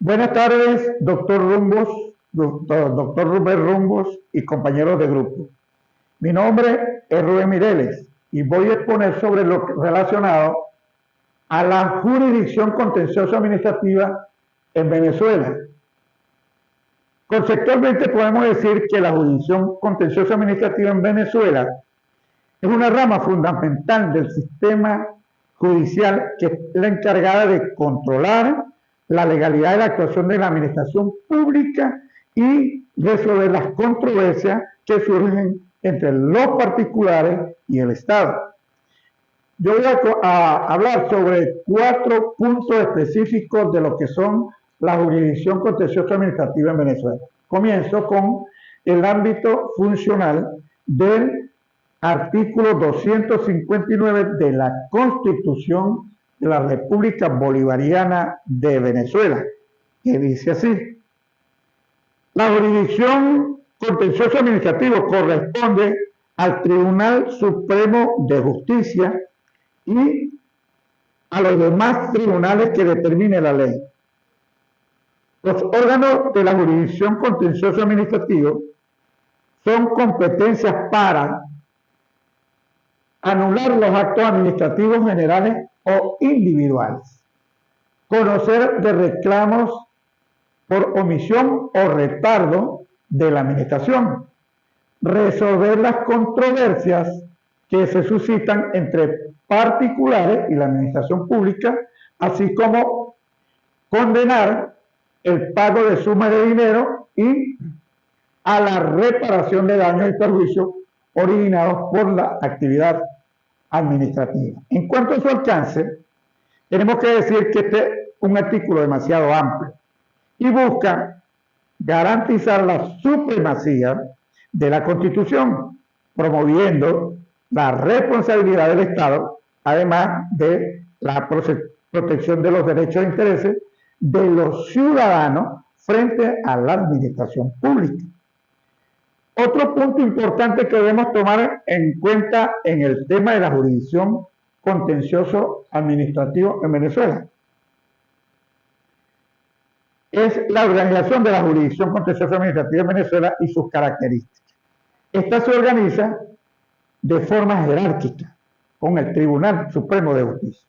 Buenas tardes, doctor Rumbos, doctor Rubén Rumbos y compañeros de grupo. Mi nombre es Rubén Mireles y voy a exponer sobre lo relacionado a la jurisdicción contencioso administrativa en Venezuela. Conceptualmente podemos decir que la jurisdicción contencioso administrativa en Venezuela es una rama fundamental del sistema judicial que es la encargada de controlar la legalidad de la actuación de la administración pública y resolver las controversias que surgen entre los particulares y el Estado. Yo voy a hablar sobre 4 puntos específicos de lo que son la jurisdicción contencioso administrativa en Venezuela. Comienzo con el ámbito funcional del artículo 259 de la Constitución de la República Bolivariana de Venezuela, que dice así: la jurisdicción contencioso administrativo corresponde al Tribunal Supremo de Justicia y a los demás tribunales que determine la ley. Los órganos de la jurisdicción contencioso administrativo son competencias para anular los actos administrativos generales o individuales, conocer de reclamos por omisión o retardo de la administración, resolver las controversias que se suscitan entre particulares y la administración pública, así como condenar el pago de sumas de dinero y a la reparación de daños y perjuicios originados por la actividad administrativa. En cuanto a su alcance, tenemos que decir que este es un artículo demasiado amplio y busca garantizar la supremacía de la Constitución, promoviendo la responsabilidad del Estado, además de la protección de los derechos e intereses de los ciudadanos frente a la administración pública. Otro punto importante que debemos tomar en cuenta en el tema de la jurisdicción contencioso administrativo en Venezuela es la organización de la jurisdicción contencioso administrativa en Venezuela y sus características. Esta se organiza de forma jerárquica con el Tribunal Supremo de Justicia.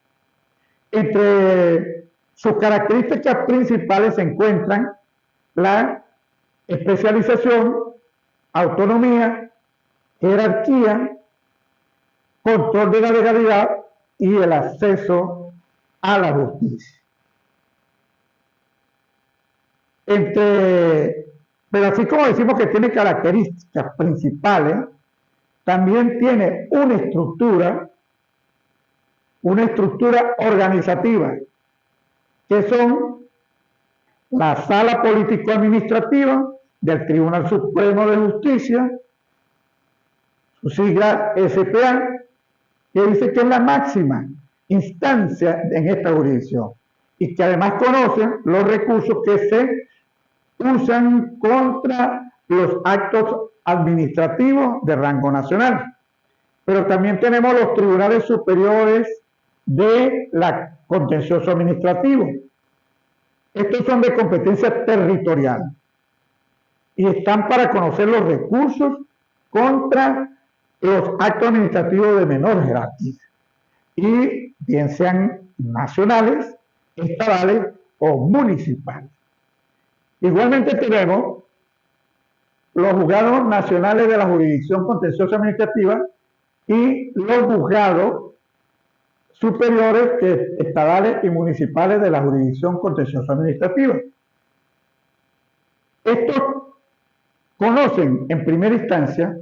Entre sus características principales se encuentran la especialización, autonomía, jerarquía, control de la legalidad y el acceso a la justicia. Pero así como decimos que tiene características principales, también tiene una estructura organizativa, que son la Sala Político-Administrativa del Tribunal Supremo de Justicia, su sigla SPA, que dice que es la máxima instancia en esta jurisdicción y que además conoce los recursos que se usan contra los actos administrativos de rango nacional. Pero también tenemos los tribunales superiores de la contencioso administrativo. Estos son de competencia territorial y están para conocer los recursos contra los actos administrativos de menor jerarquía, y bien sean nacionales, estatales o municipales. Igualmente tenemos los juzgados nacionales de la jurisdicción contencioso administrativa y los juzgados superiores estatales y municipales de la jurisdicción contencioso administrativa. Estos conocen en primera instancia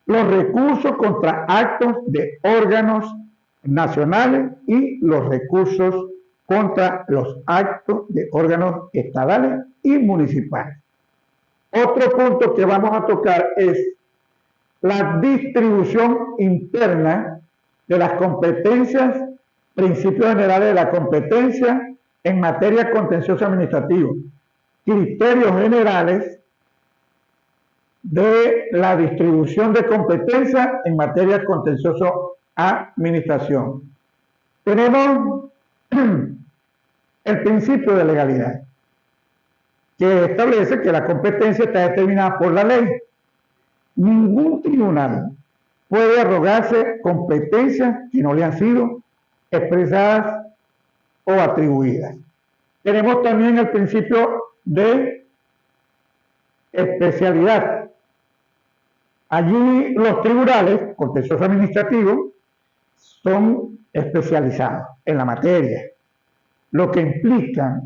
los recursos contra actos de órganos nacionales y los recursos contra los actos de órganos estatales y municipales. Otro punto que vamos a tocar es la distribución interna de las competencias, principios generales de la competencia en materia contencioso administrativo, criterios generales de la distribución de competencias en materia contencioso administración. Tenemos el principio de legalidad, que establece que la competencia está determinada por la ley. Ningún tribunal puede arrogarse competencias que no le han sido expresadas o atribuidas. Tenemos también el principio de especialidad. Allí los tribunales contenciosos administrativos son especializados en la materia, lo que implica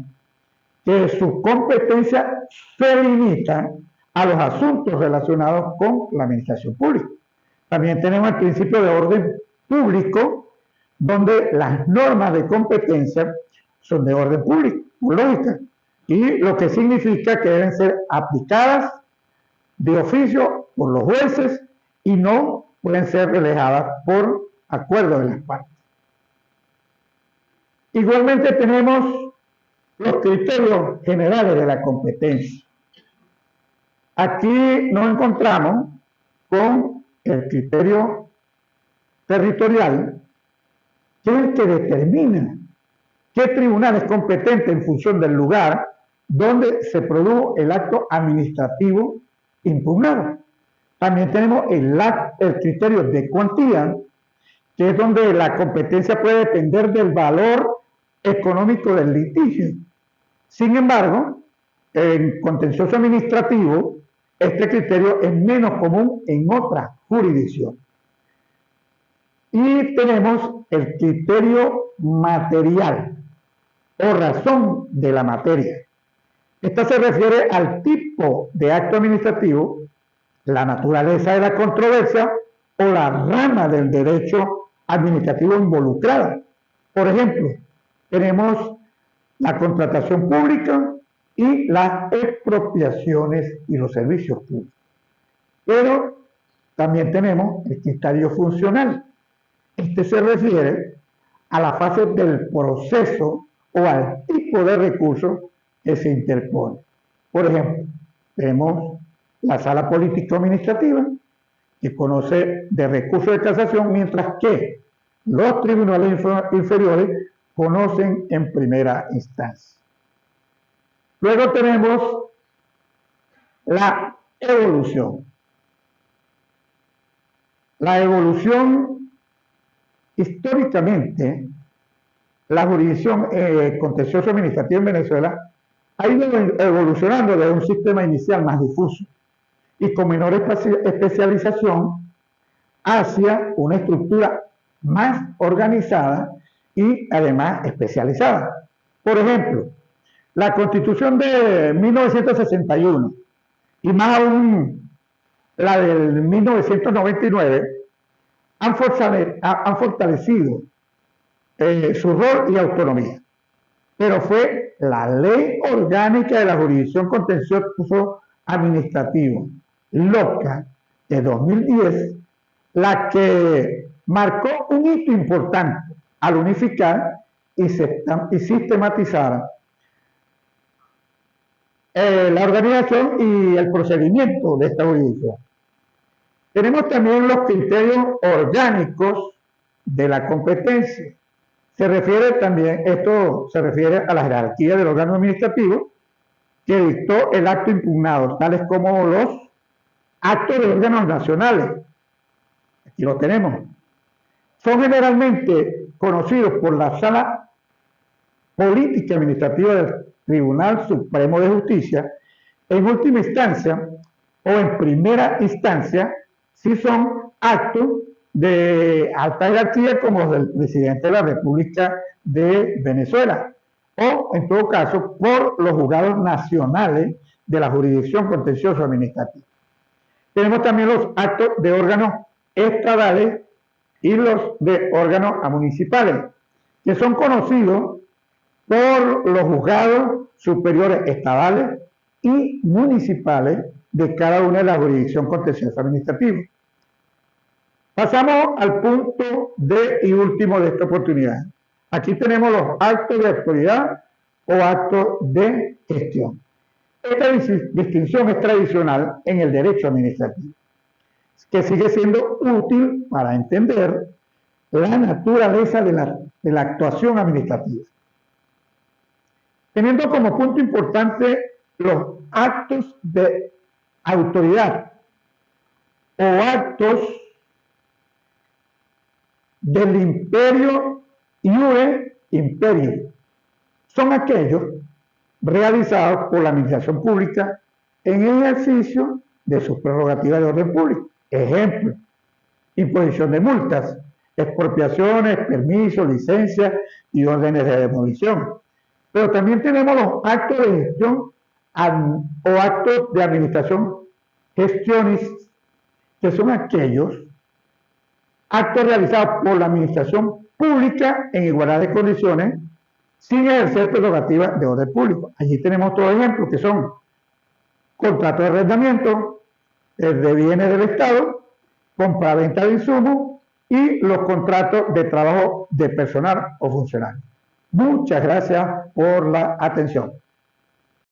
que sus competencias se limitan a los asuntos relacionados con la administración pública. También tenemos el principio de orden público, donde las normas de competencia son de orden público, por lógica, y lo que significa que deben ser aplicadas de oficio por los jueces y no pueden ser relegadas por acuerdo de las partes. Igualmente tenemos los criterios generales de la competencia. Aquí nos encontramos con el criterio territorial, que es el que determina qué tribunal es competente en función del lugar donde se produjo el acto administrativo impugnado. También tenemos el criterio de cuantía, que es donde la competencia puede depender del valor económico del litigio. Sin embargo, en contencioso administrativo, este criterio es menos común en otras jurisdicciones. Y tenemos el criterio material o razón de la materia. Esta se refiere al tipo de acto administrativo, la naturaleza de la controversia o la rama del derecho administrativo involucrada. Por ejemplo, tenemos la contratación pública y las expropiaciones y los servicios públicos. Pero también tenemos el criterio funcional. Este se refiere a la fase del proceso o al tipo de recurso que se interpone. Por ejemplo, tenemos la sala político-administrativa, que conoce de recursos de casación, mientras que los tribunales inferiores conocen en primera instancia. Luego tenemos la evolución. La evolución, históricamente, la jurisdicción contencioso administrativa en Venezuela ha ido evolucionando de un sistema inicial más difuso y con menor especialización hacia una estructura más organizada y además especializada. Por ejemplo, la Constitución de 1961 y más aún la del 1999 han fortalecido su rol y autonomía. Pero fue la Ley Orgánica de la Jurisdicción Contencioso Administrativo, LOCA, de 2010, la que marcó un hito importante al unificar y sistematizar la organización y el procedimiento de esta jurisdicción. Tenemos también los criterios orgánicos de la competencia. Esto se refiere a la jerarquía del órgano administrativo que dictó el acto impugnado, tales como los actos de órganos nacionales. Aquí lo tenemos. Son generalmente conocidos por la Sala Política Administrativa del Tribunal Supremo de Justicia, en última instancia o en primera instancia, si son actos de alta jerarquía como los del presidente de la República de Venezuela, o en todo caso por los juzgados nacionales de la jurisdicción contencioso administrativa. Tenemos también los actos de órganos estadales y los de órganos municipales, que son conocidos por los juzgados superiores estadales y municipales de cada una de las jurisdicciones contencioso administrativa. Pasamos al punto y último de esta oportunidad. Aquí tenemos los actos de autoridad o actos de gestión. Esta distinción es tradicional en el derecho administrativo, que sigue siendo útil para entender la naturaleza de la actuación administrativa. teniendo como punto importante los actos de autoridad o actos del imperio iure imperio. Son aquellos realizados por la administración pública en ejercicio de sus prerrogativas de orden público. Ejemplo, imposición de multas, expropiaciones, permisos, licencias y órdenes de demolición. Pero también tenemos los actos de gestión o actos de administración, gestiones, que son aquellos actos realizados por la administración pública en igualdad de condiciones sin ejercer prerrogativas de orden público. Allí tenemos otros ejemplos que son contratos de arrendamiento de bienes del Estado, compra-venta de insumos y los contratos de trabajo de personal o funcionario. Muchas gracias por la atención.